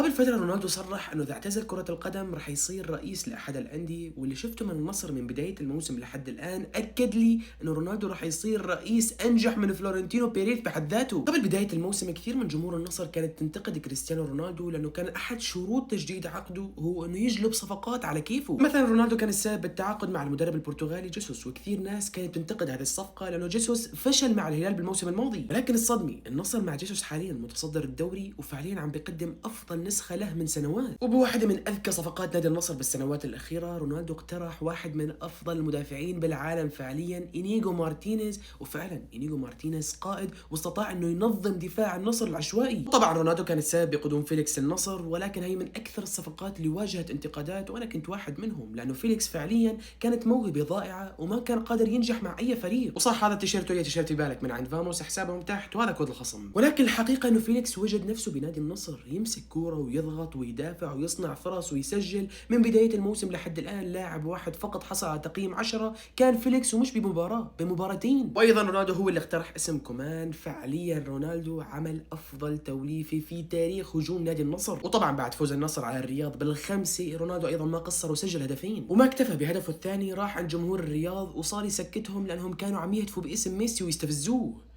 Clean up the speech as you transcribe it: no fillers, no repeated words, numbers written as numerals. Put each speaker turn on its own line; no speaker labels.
قبل فترة رونالدو صرح انه اذا اعتزل كرة القدم راح يصير رئيس لاحد الاندية، واللي شفته من النصر من بداية الموسم لحد الان اكد لي انه رونالدو راح يصير رئيس انجح من فلورنتينو بيريز بحد ذاته. قبل بداية الموسم كثير من جمهور النصر كانت تنتقد كريستيانو رونالدو لانه كان احد شروط تجديد عقده هو انه يجلب صفقات على كيفه. مثلا رونالدو كان السبب بالتعاقد مع المدرب البرتغالي جيسوس، وكثير ناس كانت تنتقد هذه الصفقة لانه جيسوس فشل مع الهلال بالموسم الماضي. ولكن الصدمة النصر مع جيسوس حاليا متصدر الدوري وفعليا عم بيقدم افضل نسخة له من سنوات. وبواحدة من اذكى صفقات نادي النصر بالسنوات الاخيرة رونالدو اقترح واحد من افضل المدافعين بالعالم فعليا انيجو مارتينيز، وفعلا انيجو مارتينيز قائد واستطاع انه ينظم دفاع النصر العشوائي. طبعا رونالدو كان السبب بقدوم فيليكس النصر، ولكن هي من اكثر الصفقات اللي واجهت انتقادات وانا كنت واحد منهم، لانه فيليكس فعليا كانت موهبة ضائعة وما كان قادر ينجح مع اي فريق. وصح هذا التيشيرت ويا تيشيرت بالك من عند فاموس حسابهم تحت وهذا كود الخصم. ولكن الحقيقة انه فيليكس وجد نفسه بنادي النصر يمسك كورة ويضغط ويدافع ويصنع فرص ويسجل. من بداية الموسم لحد الآن لاعب واحد فقط حصل على تقييم 10 كان فيليكس، ومش بمباراة، بمباراتين. وأيضا رونالدو هو اللي اقترح اسم كومان. فعليا رونالدو عمل أفضل توليفة في تاريخ هجوم نادي النصر. وطبعا بعد فوز النصر على الرياض بالخمسة رونالدو أيضا ما قصر وسجل هدفين، وما اكتفى بهدفه الثاني راح عند جمهور الرياض وصار يسكتهم لأنهم كانوا عم يهتفوا باسم ميسي ويستفزوه.